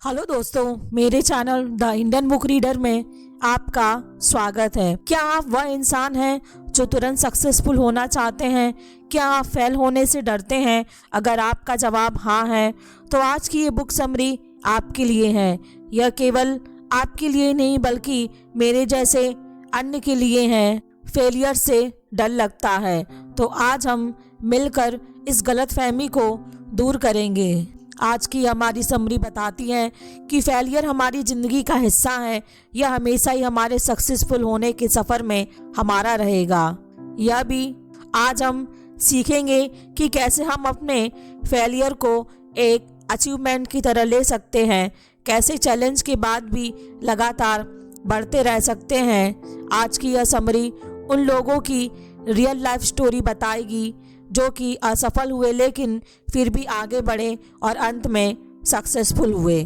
Hello दोस्तों, मेरे channel the Indian book reader में आपका स्वागत है। क्या आप वह इंसान हैं जो तुरंत सक्सेसफुल होना चाहते हैं? क्या आप फेल होने से डरते हैं? अगर आपका जवाब हाँ है तो आज की ये बुक समरी आपके लिए है। यह केवल आपके लिए नहीं बल्कि मेरे जैसे अन्य के लिए है। फेलियर से डर लगता है तो आज हम मिलकर इस गलतफहमी को दूर करेंगे। आज की हमारी समरी बताती है कि फेलियर हमारी ज़िंदगी का हिस्सा है। यह हमेशा ही हमारे सक्सेसफुल होने के सफ़र में हमारा रहेगा। यह भी आज हम सीखेंगे कि कैसे हम अपने फेलियर को एक अचीवमेंट की तरह ले सकते हैं, कैसे चैलेंज के बाद भी लगातार बढ़ते रह सकते हैं। आज की यह समरी उन लोगों की रियल लाइफ स्टोरी बताएगी जो कि असफल हुए लेकिन फिर भी आगे बढ़े और अंत में सक्सेसफुल हुए।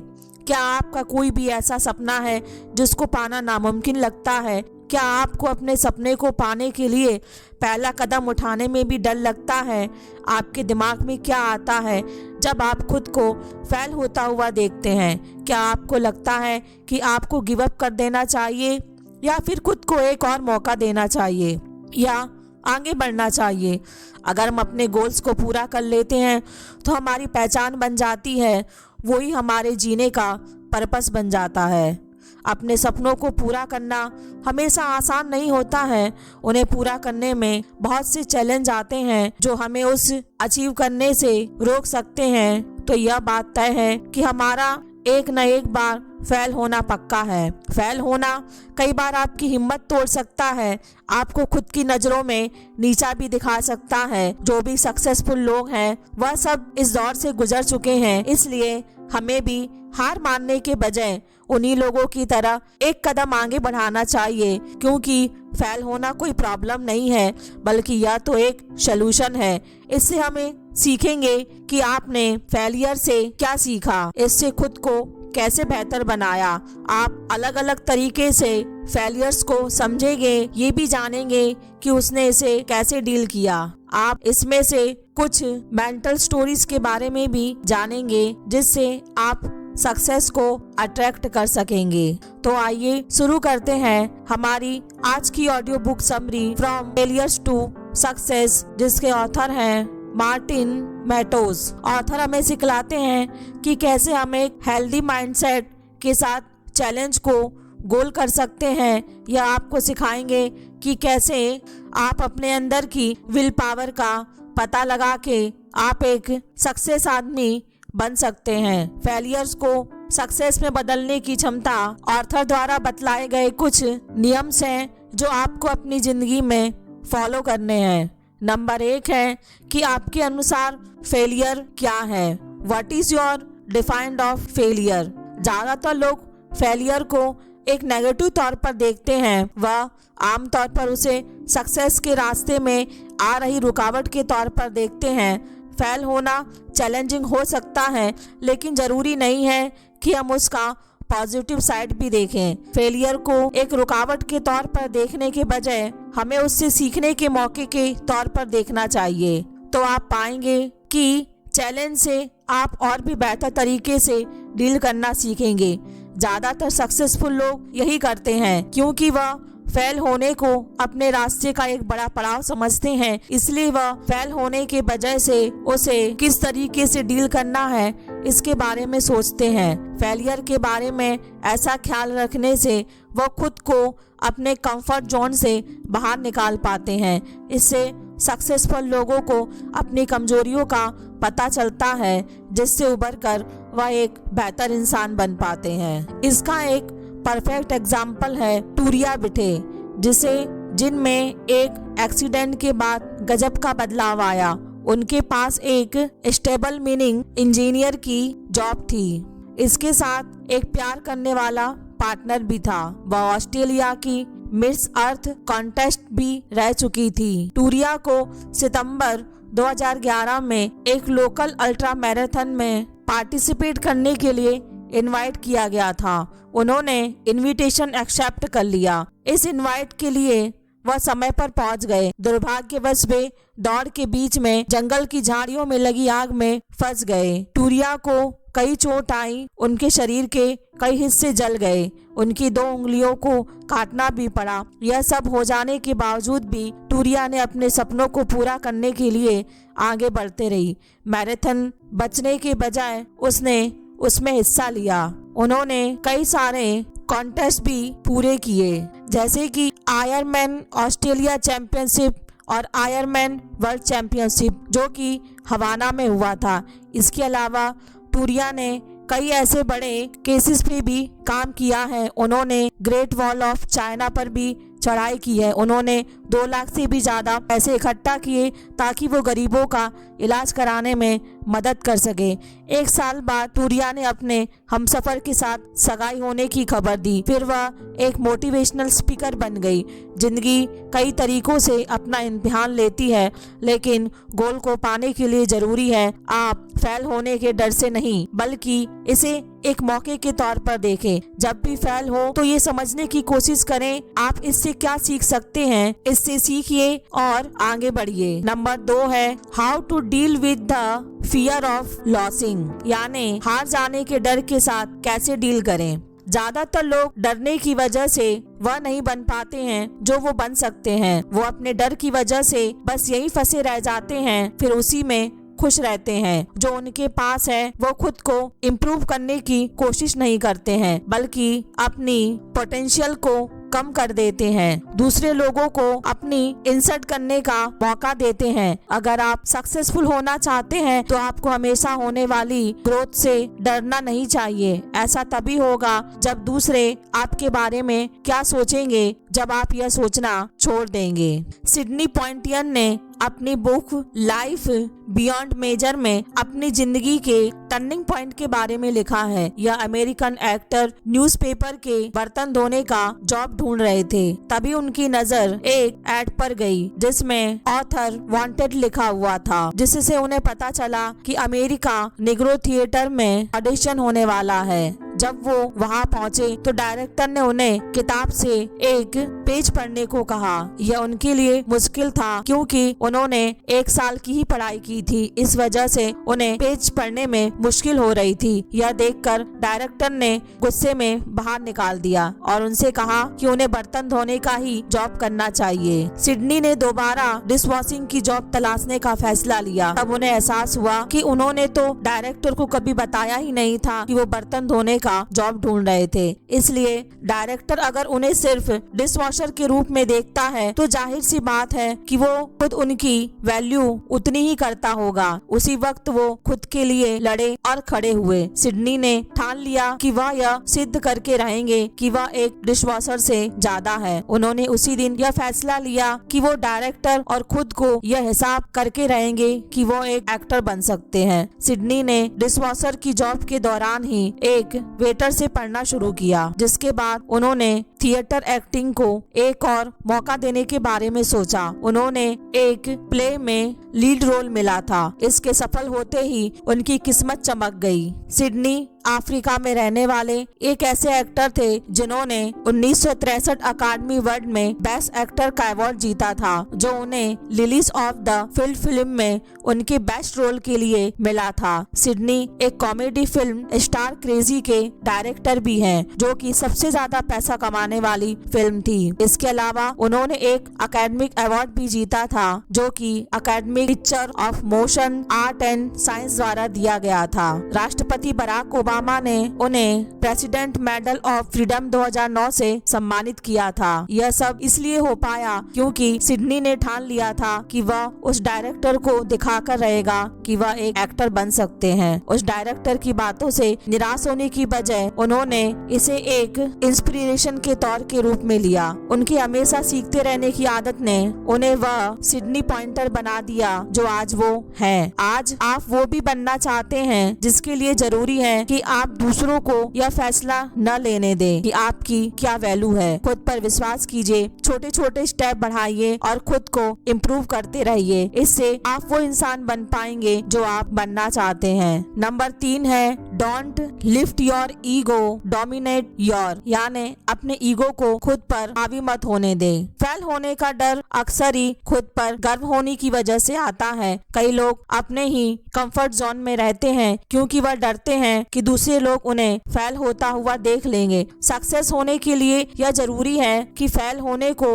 क्या आपका कोई भी ऐसा सपना है जिसको पाना नामुमकिन लगता है? क्या आपको अपने सपने को पाने के लिए पहला कदम उठाने में भी डर लगता है? आपके दिमाग में क्या आता है जब आप खुद को फेल होता हुआ देखते हैं? क्या आपको लगता है कि आपको गिव अप कर देना चाहिए या फिर खुद को एक और मौका देना चाहिए या आगे बढ़ना चाहिए? अगर हम अपने गोल्स को पूरा कर लेते हैं तो हमारी पहचान बन जाती है, वही हमारे जीने का पर्पस बन जाता है। अपने सपनों को पूरा करना हमेशा आसान नहीं होता है। उन्हें पूरा करने में बहुत से चैलेंज आते हैं जो हमें उस अचीव करने से रोक सकते हैं। तो यह बात तय है कि हमारा एक न एक बार फेल होना पक्का है। फेल होना कई बार आपकी हिम्मत तोड़ सकता है, आपको खुद की नज़रों में नीचा भी दिखा सकता है। जो भी सक्सेसफुल लोग हैं वह सब इस दौर से गुजर चुके हैं, इसलिए हमें भी हार मानने के बजाय उन्हीं लोगों की तरह एक कदम आगे बढ़ाना चाहिए, क्योंकि फेल होना कोई प्रॉब्लम नहीं है बल्कि यह तो एक सलूशन है। इससे हमें सीखेंगे कि आपने फेलियर से क्या सीखा, इससे खुद को कैसे बेहतर बनाया। आप अलग अलग तरीके से फेलियर्स को समझेंगे, ये भी जानेंगे कि उसने इसे कैसे डील किया। आप इसमें से कुछ मेंटल स्टोरीज के बारे में भी जानेंगे जिससे आप सक्सेस को अट्रैक्ट कर सकेंगे। तो आइए शुरू करते हैं हमारी आज की audio book summary from failures to success, जिसके ऑथर हैं मार्टिन मैटोज। ऑथर हमें सिखलाते हैं कि कैसे हम एक हेल्दी माइंडसेट के साथ चैलेंज को गोल कर सकते हैं। यह आपको सिखाएंगे कि कैसे आप अपने अंदर की विल पावर का पता लगा के आप एक सक्सेस आदमी बन सकते हैं। फेलियर्स को सक्सेस में बदलने की क्षमता ऑथर द्वारा बतलाए गए कुछ नियम्स हैं जो आपको अपनी जिंदगी में फॉलो करने हैं। नंबर 1 है कि आपके अनुसार फेलियर क्या है। What is your defined of failure? ज़्यादातर लोग फेलियर को एक नेगेटिव तौर पर देखते हैं। वह आमतौर पर उसे सक्सेस के रास्ते में आ रही रुकावट के तौर पर देखते हैं। फेल होना चैलेंजिंग हो सकता है लेकिन ज़रूरी नहीं है कि हम उसका पॉजिटिव साइड भी देखें। फेलियर को एक रुकावट के तौर पर देखने के बजाय हमें उससे सीखने के मौके के तौर पर देखना चाहिए। तो आप पाएंगे कि चैलेंज से आप और भी बेहतर तरीके से डील करना सीखेंगे। ज़्यादातर सक्सेसफुल लोग यही करते हैं क्योंकि वह फेल होने को अपने रास्ते का एक बड़ा पड़ाव समझते हैं, इसलिए वह फेल होने के वजह से उसे किस तरीके से डील करना है इसके बारे में सोचते हैं। फेलियर के बारे में ऐसा ख्याल रखने से वह खुद को अपने कंफर्ट जोन से बाहर निकाल पाते हैं। इससे सक्सेसफुल लोगों को अपनी कमजोरियों का पता चलता है जिससे उबर कर वह एक बेहतर इंसान बन पाते हैं। इसका एक परफेक्ट एग्जाम्पल है टूरिया बिठे, जिनमें एक एक्सीडेंट के बाद गजब का बदलाव आया। उनके पास एक स्टेबल मीनिंग इंजीनियर की जॉब थी। इसके साथ एक प्यार करने वाला पार्टनर भी था। वह ऑस्ट्रेलिया की मिस अर्थ कॉन्टेस्ट भी रह चुकी थी। टूरिया को सितंबर 2011 में एक लोकल अल्ट्रा मैराथन में पार्टिसिपेट करने के लिए इनवाइट किया गया था। उन्होंने इनविटेशन एक्सेप्ट कर लिया। इस इनवाइट के लिए वह समय पर पहुंच गए। दुर्भाग्यवश वे दौड़ के बीच में जंगल की झाड़ियों में लगी आग में फंस गए। टूरिया को कई चोट आई, उनके शरीर के कई हिस्से जल गए, उनकी 2 उंगलियों को काटना भी पड़ा। यह सब हो जाने के बावजूद भी टूरिया ने अपने सपनों को पूरा करने के लिए आगे बढ़ते रही। मैराथन बचने के बजाय उसने उसमें हिस्सा लिया। उन्होंने कई सारे कॉन्टेस्ट भी पूरे किए, जैसे कि आयरमैन ऑस्ट्रेलिया चैंपियनशिप और आयरमैन वर्ल्ड चैंपियनशिप, जो कि हवाना में हुआ था। इसके अलावा टूरिया ने कई ऐसे बड़े केसेस पे भी काम किया है। उन्होंने ग्रेट वॉल ऑफ चाइना पर भी चढ़ाई की है। उन्होंने 2 लाख से भी ज़्यादा पैसे इकट्ठा किए ताकि वो गरीबों का इलाज कराने में मदद कर सके। 1 साल बाद टूरिया ने अपने हमसफर के साथ सगाई होने की खबर दी। फिर वह एक मोटिवेशनल स्पीकर बन गई। जिंदगी कई तरीकों से अपना इम्तिहान लेती है, लेकिन गोल को पाने के लिए जरूरी है आप फेल होने के डर से नहीं, बल्कि इसे एक मौके के तौर पर देखें। जब भी फेल हो तो ये समझने की कोशिश करें आप इससे क्या सीख सकते हैं, इससे सीखिए और आगे बढ़िए। नंबर 2 है how to deal with the fear of losing, यानी हार जाने के डर के साथ कैसे डील करें। ज्यादातर लोग डरने की वजह से वह नहीं बन पाते हैं जो वो बन सकते हैं। वो अपने डर की वजह से बस यही फंसे रह जाते हैं, फिर उसी में खुश रहते हैं। जो उनके पास है वो खुद को इम्प्रूव करने की कोशिश नहीं करते हैं, बल्कि अपनी पोटेंशियल को कम कर देते हैं। दूसरे लोगों को अपनी इंसल्ट करने का मौका देते हैं। अगर आप सक्सेसफुल होना चाहते हैं तो आपको हमेशा होने वाली ग्रोथ से डरना नहीं चाहिए। ऐसा तभी होगा जब दूसरे आपके बारे में क्या सोचेंगे, जब आप यह सोचना छोड़ देंगे। सिडनी पॉइंटियर ने अपनी बुक लाइफ बियॉन्ड मेजर में अपनी जिंदगी के टर्निंग पॉइंट के बारे में लिखा है। यह अमेरिकन एक्टर न्यूज़पेपर के बर्तन धोने का जॉब ढूंढ रहे थे, तभी उनकी नजर एक एड पर गई जिसमें ऑथर वांटेड लिखा हुआ था, जिससे उन्हें पता चला कि अमेरिका निग्रो थिएटर में ऑडिशन होने वाला है। जब वो वहाँ पहुँचे तो डायरेक्टर ने उन्हें किताब से एक पेज पढ़ने को कहा। यह उनके लिए मुश्किल था क्योंकि उन्होंने 1 साल की ही पढ़ाई की थी, इस वजह से उन्हें पेज पढ़ने में मुश्किल हो रही थी। यह देखकर डायरेक्टर ने गुस्से में बाहर निकाल दिया और उनसे कहा कि उन्हें बर्तन धोने का ही जॉब करना चाहिए। सिडनी ने दोबारा डिश वॉशिंग की जॉब तलाशने का फैसला लिया। तब उन्हें एहसास हुआ कि उन्होंने तो डायरेक्टर को कभी बताया ही नहीं था कि वो बर्तन धोने का जॉब ढूंढ रहे थे। इसलिए डायरेक्टर अगर उन्हें सिर्फ डिश वॉशर के रूप में देखता है तो जाहिर सी बात है कि वो खुद उनकी वैल्यू उतनी ही करता होगा। उसी वक्त वो खुद के लिए लड़े और खड़े हुए। सिडनी ने ठान लिया कि वह यह सिद्ध करके रहेंगे कि वह एक डिश वॉशर से ज्यादा है। उन्होंने उसी दिन यह फैसला लिया कि वो डायरेक्टर और खुद को यह हिसाब करके रहेंगे कि वो एक एक्टर बन सकते हैं। सिडनी ने डिश वॉशर की जॉब के दौरान ही एक वेटर से पढ़ना शुरू किया, जिसके बाद उन्होंने थिएटर एक्टिंग को एक और मौका देने के बारे में सोचा। उन्होंने एक प्ले में लीड रोल मिला था। इसके सफल होते ही उनकी किस्मत चमक गई। सिडनी अफ्रीका में रहने वाले एक ऐसे एक्टर थे जिन्होंने 1963 अकादमी अवार्ड में बेस्ट एक्टर का अवार्ड जीता था, जो उन्हें lilies of the field film में उनके बेस्ट रोल के लिए मिला था। सिडनी एक कॉमेडी फिल्म स्टार क्रेजी के डायरेक्टर भी हैं, जो कि सबसे ज्यादा पैसा कमाने वाली फिल्म थी। इसके अलावा उन्होंने एक अकेडमिक अवार्ड भी जीता था, जो कि academic picture of motion art and science द्वारा दिया गया था। राष्ट्रपति बराक ओबामा ने उन्हें प्रेसिडेंट मेडल ऑफ फ्रीडम 2009 से सम्मानित किया था। यह सब इसलिए हो पाया क्योंकि सिडनी ने ठान लिया था कि वह उस डायरेक्टर को दिखाकर रहेगा कि वह एक एक्टर बन सकते हैं। उस डायरेक्टर की बातों से निराश होने की बजाय उन्होंने इसे एक इंस्पिरेशन के तौर के रूप में लिया। उनकी हमेशा सीखते रहने की आदत ने उन्हें वह सिडनी पॉइंटर बना दिया जो आज वो हैं। आज आप वो भी बनना चाहते हैं जिसके लिए जरूरी है कि आप दूसरों को यह फैसला न लेने दें कि आपकी क्या वैल्यू है। खुद पर विश्वास कीजिए, छोटे छोटे स्टेप बढ़ाइए और खुद को इम्प्रूव करते रहिए। इससे आप वो इंसान बन पाएंगे जो आप बनना चाहते हैं। नंबर 3 है don't lift your ego dominate your, यानी अपने ईगो को खुद पर हावी मत होने दे। फेल होने का डर अक्सर ही खुद पर गर्व होने की वजह से आता है। कई लोग अपने ही कंफर्ट जोन में रहते हैं क्योंकि वह डरते हैं कि दूसरे लोग उन्हें फेल होता हुआ देख लेंगे। सक्सेस होने के लिए यह जरूरी है कि फेल होने को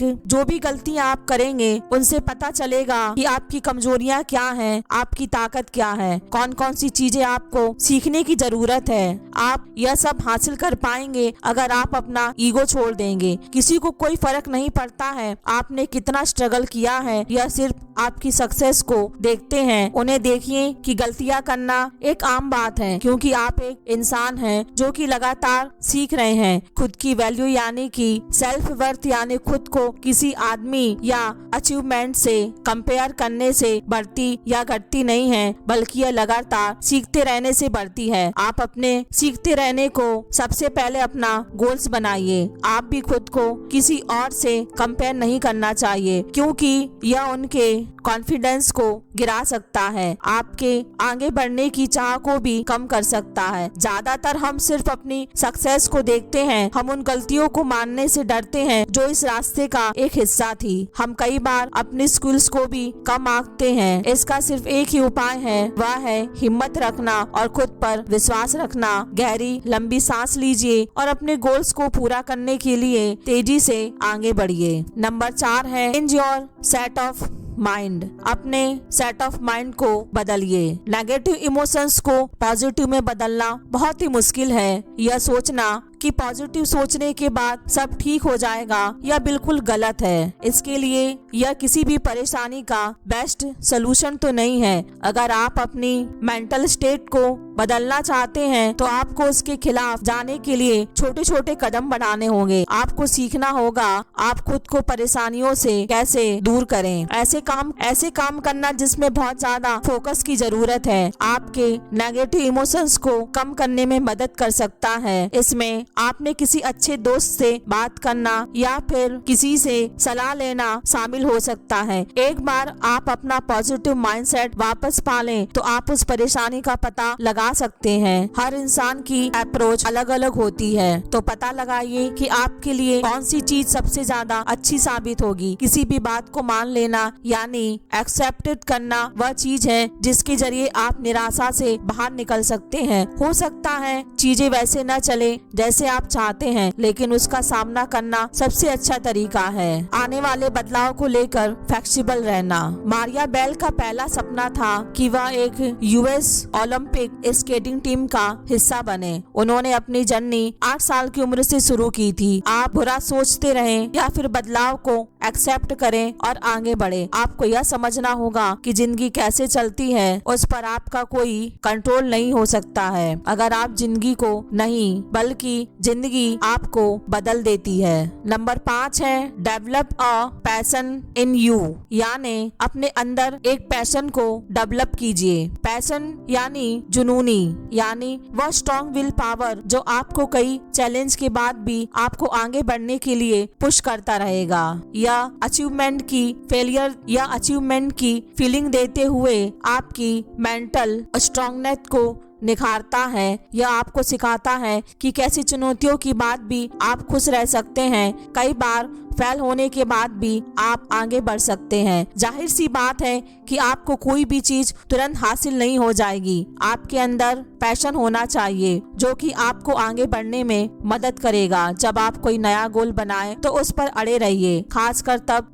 जो भी गलतियां आप करेंगे उनसे पता चलेगा कि आपकी कमजोरियां क्या हैं, आपकी ताकत क्या है, कौन कौन सी चीजें आपको सीखने की जरूरत है। आप यह सब हासिल कर पाएंगे अगर आप अपना ईगो छोड़ देंगे। किसी को कोई फर्क नहीं पड़ता है आपने कितना स्ट्रगल किया है, यह सिर्फ आपकी सक्सेस को देखते हैं। उन्हें देखिए कि गलतियां करना एक आम बात है क्योंकि आप एक इंसान हैं जो कि लगातार सीख रहे हैं। खुद की वैल्यू यानी कि सेल्फ वर्थ यानी खुद को किसी आदमी या अचीवमेंट से कंपेयर करने से बढ़ती या घटती नहीं है, बल्कि यह लगातार सीखते रहने से बढ़ती है। आप अपने सीखते रहने को सबसे पहले अपना गोल्स बनाइए। आप भी खुद को किसी और से कंपेयर नहीं करना चाहिए क्योंकि यह उनके कॉन्फिडेंस को गिरा सकता है, आपके आगे बढ़ने की चाह को भी कम कर सकता है। ज्यादातर हम सिर्फ अपनी सक्सेस को देखते हैं, हम उन गलतियों को मानने से डरते हैं जो इस रास्ते का एक हिस्सा थी। हम कई बार अपनी स्किल्स को भी कम आंकते हैं। इसका सिर्फ एक ही उपाय है, वह है हिम्मत रखना और खुद पर विश्वास रखना। गहरी लंबी सांस लीजिए और अपने गोल्स को पूरा करने के लिए तेजी से आगे बढ़िए। नंबर 4 है change your set of mind. अपने सेट ऑफ माइंड को बदलिए। नेगेटिव इमोशंस को पॉजिटिव में बदलना बहुत ही मुश्किल है। यह सोचना कि पॉजिटिव सोचने के बाद सब ठीक हो जाएगा यह बिल्कुल गलत है। इसके लिए यह किसी भी परेशानी का बेस्ट सोल्यूशन तो नहीं है। अगर आप अपनी मेंटल स्टेट को बदलना चाहते हैं तो आपको उसके खिलाफ जाने के लिए छोटे छोटे कदम बढ़ाने होंगे। आपको सीखना होगा आप खुद को परेशानियों से कैसे दूर करें। ऐसे काम करना जिसमें बहुत ज्यादा फोकस की जरूरत है आपके नेगेटिव इमोशंस को कम करने में मदद कर सकता है। इसमें आपने किसी अच्छे दोस्त से बात करना या फिर किसी से सलाह लेना शामिल हो सकता है। एक बार आप अपना पॉजिटिव माइंडसेट वापस पा लें तो आप उस परेशानी का पता लगा सकते हैं। हर इंसान की अप्रोच अलग अलग होती है, तो पता लगाइए कि आपके लिए कौन सी चीज सबसे ज्यादा अच्छी साबित होगी। किसी भी बात को मान लेना यानी एक्सेप्टेड करना वह चीज है जिसके जरिए आप निराशा से बाहर निकल सकते हैं। हो सकता है चीजें वैसे न चले जैसे आप चाहते हैं, लेकिन उसका सामना करना सबसे अच्छा तरीका है। आने वाले बदलाव को लेकर फ्लेक्सिबल रहना। मारिया बेल का पहला सपना था कि वह एक यूएस ओलंपिक स्केटिंग टीम का हिस्सा बने। उन्होंने अपनी जर्नी 8 साल की उम्र से शुरू की थी। आप बुरा सोचते रहें या फिर बदलाव को एक्सेप्ट करें और आगे बढ़े। आपको यह समझना होगा कि जिंदगी कैसे चलती है उस पर आपका कोई कंट्रोल नहीं हो सकता है। अगर आप जिंदगी को नहीं बल्कि जिंदगी आपको बदल देती है। नंबर 5 है develop a passion in you, यानी अपने अंदर एक पैशन को डेवलप कीजिए। पैशन यानी जुनूनी, यानी वह स्ट्रॉन्ग विल पावर जो आपको कई चैलेंज के बाद भी आपको आगे बढ़ने के लिए पुश करता रहेगा। यह अचीवमेंट की फेलियर या अचीवमेंट की फीलिंग देते हुए आपकी मेंटल स्ट्रॉन्गनेस को निखारता है। यह आपको सिखाता है कि कैसी चुनौतियों के बाद भी आप खुश रह सकते हैं। कई बार फेल होने के बाद भी आप आगे बढ़ सकते हैं। जाहिर सी बात है कि आपको कोई भी चीज तुरंत हासिल नहीं हो जाएगी। आपके अंदर पैशन होना चाहिए जो कि आपको आगे बढ़ने में मदद करेगा। जब आप कोई नया गोल बनाए तो उस पर अड़े रहिए, खासकर तब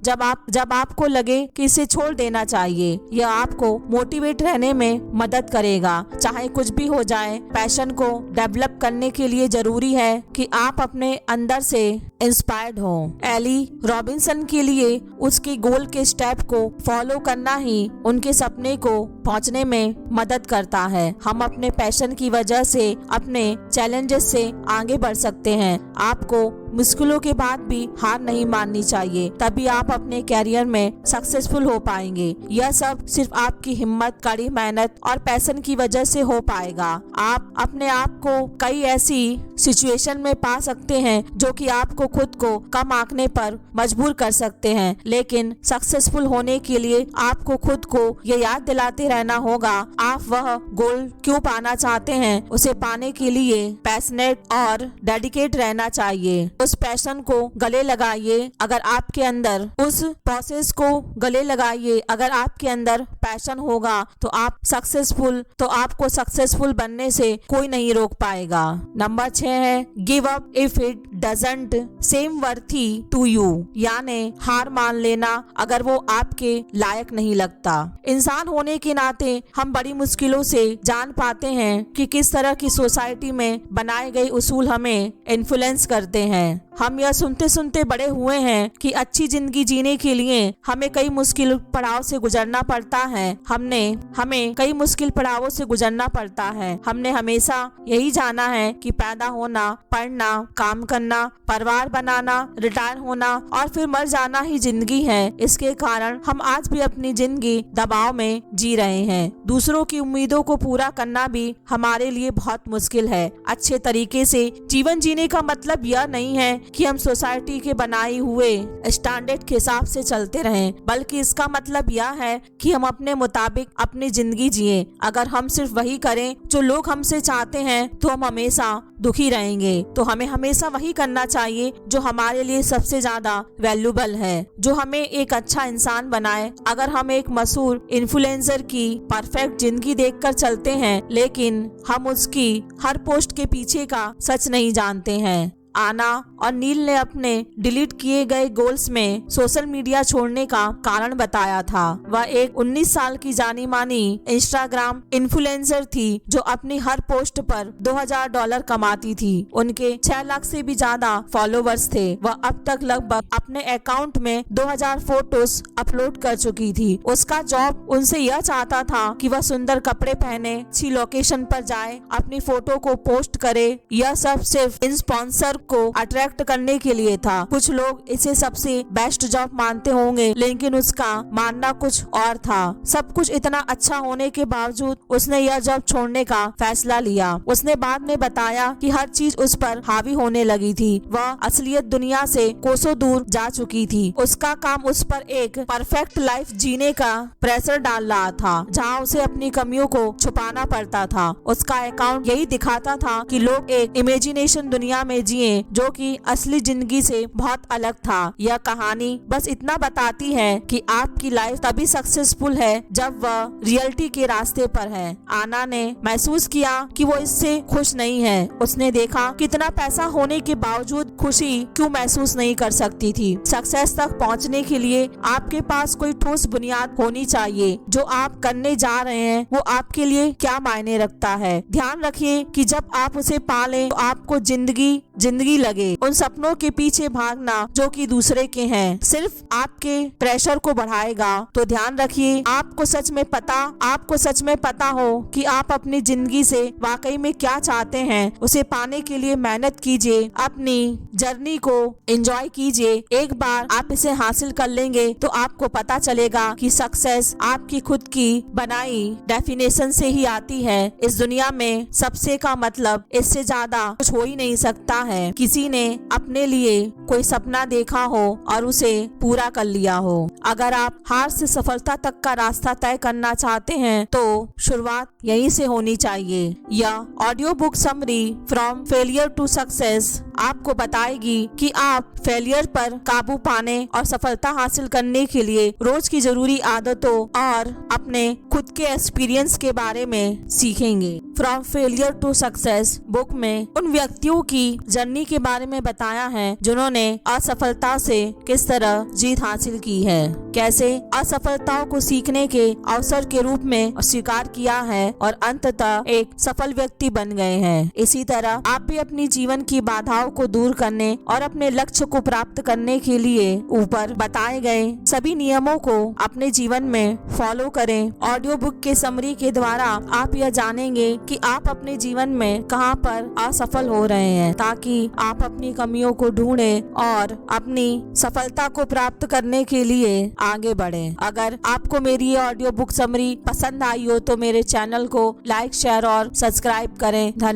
जब आपको लगे कि इसे छोड़ देना चाहिए। यह आपको मोटिवेट रहने में मदद करेगा चाहे कुछ भी हो जाए। पैशन को डेवलप करने के लिए जरूरी है कि आप अपने अंदर से इंस्पायर्ड हो। एली रॉबिन्सन के लिए उसके गोल के स्टेप को फॉलो करना ही उनके सपने को पहुंचने में मदद करता है। हम अपने पैशन की वजह से अपने चैलेंजेस से आगे बढ़ सकते हैं। आपको मुश्किलों के बाद भी हार नहीं माननी चाहिए, तभी आप अपने कैरियर में सक्सेसफुल हो पाएंगे। यह सब सिर्फ आपकी हिम्मत, कड़ी मेहनत और पैशन की वजह से हो पाएगा। आप अपने आप को कई ऐसी सिचुएशन में पा सकते हैं जो कि आपको खुद को कम आंकने पर मजबूर कर सकते हैं, लेकिन सक्सेसफुल होने के लिए आपको खुद को ये याद दिलाते रहना होगा आप वह गोल क्यों पाना चाहते हैं। उसे पाने के लिए पैशनेट और डेडिकेट रहना चाहिए। उस पैशन को गले लगाइए। अगर आपके अंदर उस प्रोसेस को गले लगाइए। अगर आपके अंदर पैशन होगा तो आपको सक्सेसफुल बनने से कोई नहीं रोक पाएगा। नंबर 6 है give up if it doesn't seem worthy to you, यानी हार मान लेना अगर वो आपके लायक नहीं लगता। इंसान होने के नाते हम बड़ी मुश्किलों से जान पाते हैं कि किस तरह की सोसाइटी में बनाए गए उसूल हमें इन्फ्लुएंस करते हैं। हम यह सुनते सुनते बड़े हुए हैं कि अच्छी जिंदगी जीने के लिए हमें कई मुश्किल पड़ाव से गुजरना पड़ता है। हमें कई मुश्किल पड़ावों से गुजरना पड़ता है। हमने हमेशा यही जाना है कि पैदा होना, पढ़ना, काम करना, परिवार बनाना, रिटायर होना और फिर मर जाना ही जिंदगी है। इसके कारण हम आज भी अपनी जिंदगी दबाव में जी रहे हैं। दूसरों की उम्मीदों को पूरा करना भी हमारे लिए बहुत मुश्किल है। अच्छे तरीके से जीवन जीने का मतलब यह नहीं है कि हम सोसाइटी के बनाए हुए स्टैंडर्ड के हिसाब से चलते रहें, बल्कि इसका मतलब यह है कि हम अपने मुताबिक अपनी जिंदगी जिए। अगर हम सिर्फ वही करें जो लोग हमसे चाहते हैं तो हम हमेशा दुखी रहेंगे। तो हमें हमेशा वही करना चाहिए जो हमारे लिए सबसे ज्यादा वैल्यूबल है, जो हमें एक अच्छा इंसान बनाए। अगर हम एक मशहूर इन्फ्लुएंसर की परफेक्ट जिंदगी देखकर चलते हैं लेकिन हम उसकी हर पोस्ट के पीछे का सच नहीं जानते हैं। आना और नील ने अपने डिलीट किए गए गोल्स में सोशल मीडिया छोड़ने का कारण बताया था। वह एक 19 साल की जानी मानी इंस्टाग्राम इन्फ्लुएंसर थी जो अपनी हर पोस्ट पर $2000 कमाती थी। उनके 6 लाख से भी ज्यादा फॉलोवर्स थे। वह अब तक लगभग अपने अकाउंट में 2000 फोटोज अपलोड कर चुकी थी। उसका जॉब उनसे यह चाहता था कि वह सुंदर कपड़े पहने, अच्छी लोकेशन पर जाए, अपनी फोटो को पोस्ट करे। यह सब सिर्फ इन स्पॉन्सर को अट्रैक्ट करने के लिए था। कुछ लोग इसे सबसे बेस्ट जॉब मानते होंगे, लेकिन उसका मानना कुछ और था। सब कुछ इतना अच्छा होने के बावजूद उसने यह जॉब छोड़ने का फैसला लिया। उसने बाद में बताया कि हर चीज उस पर हावी होने लगी थी। वह असलियत दुनिया से कोसों दूर जा चुकी थी। उसका काम उस पर एक परफेक्ट लाइफ जीने का प्रेशर डाल रहा था, जहाँ उसे अपनी कमियों को छुपाना पड़ता था। उसका अकाउंट यही दिखाता था कि लोग एक इमेजिनेशन दुनिया में जिए जो कि असली जिंदगी से बहुत अलग था। यह कहानी बस इतना बताती है कि आपकी लाइफ तभी सक्सेसफुल है जब वह रियलिटी के रास्ते पर है। आना ने महसूस किया कि वो इससे खुश नहीं है। उसने देखा कितना पैसा होने के बावजूद खुशी क्यों महसूस नहीं कर सकती थी। सक्सेस तक पहुंचने के लिए आपके पास कोई ठोस बुनियाद होनी चाहिए। जो आप करने जा रहे हैं वो आपके लिए क्या मायने रखता है। ध्यान रखिए कि जब आप उसे पालें तो आपको जिंदगी लगे। उन सपनों के पीछे भागना जो कि दूसरे के हैं सिर्फ आपके प्रेशर को बढ़ाएगा। तो ध्यान रखिए आपको सच में पता हो कि आप अपनी जिंदगी से वाकई में क्या चाहते हैं। उसे पाने के लिए मेहनत कीजिए, अपनी जर्नी को एंजॉय कीजिए। एक बार आप इसे हासिल कर लेंगे तो आपको पता चलेगा कि सक्सेस आपकी खुद की बनाई डेफिनेशन से ही आती है। इस दुनिया में सबसे का मतलब इससे ज्यादा कुछ हो ही नहीं सकता है। किसी ने अपने लिए कोई सपना देखा हो और उसे पूरा कर लिया हो। अगर आप हार से सफलता तक का रास्ता तय करना चाहते हैं तो शुरुआत यहीं से होनी चाहिए। यह audio book summary from failure to success आपको बताएगी कि आप फेलियर पर काबू पाने और सफलता हासिल करने के लिए रोज की जरूरी आदतों और अपने खुद के एक्सपीरियंस के बारे में सीखेंगे। From failure to success book में उन व्यक्तियों की जर्नी के बारे में बताया है जिन्होंने असफलता से किस तरह जीत हासिल की है, कैसे असफलताओं को सीखने के अवसर के रूप में स्वीकार किया है और अंततः एक सफल व्यक्ति बन गए हैं। इसी तरह आप भी अपनी जीवन की बाधाओं को दूर करने और अपने लक्ष्य को प्राप्त करने के लिए ऊपर बताए गए सभी नियमों को अपने जीवन में फॉलो करें। ऑडियो बुक के समरी के द्वारा आप यह जानेंगे कि आप अपने जीवन में कहां पर असफल हो रहे हैं, ताकि आप अपनी कमियों को ढूंढें और अपनी सफलता को प्राप्त करने के लिए आगे बढ़ें। अगर आपको मेरी ये ऑडियो बुक समरी पसंद आई हो तो मेरे चैनल को लाइक, शेयर और सब्सक्राइब करें। धन्यवाद।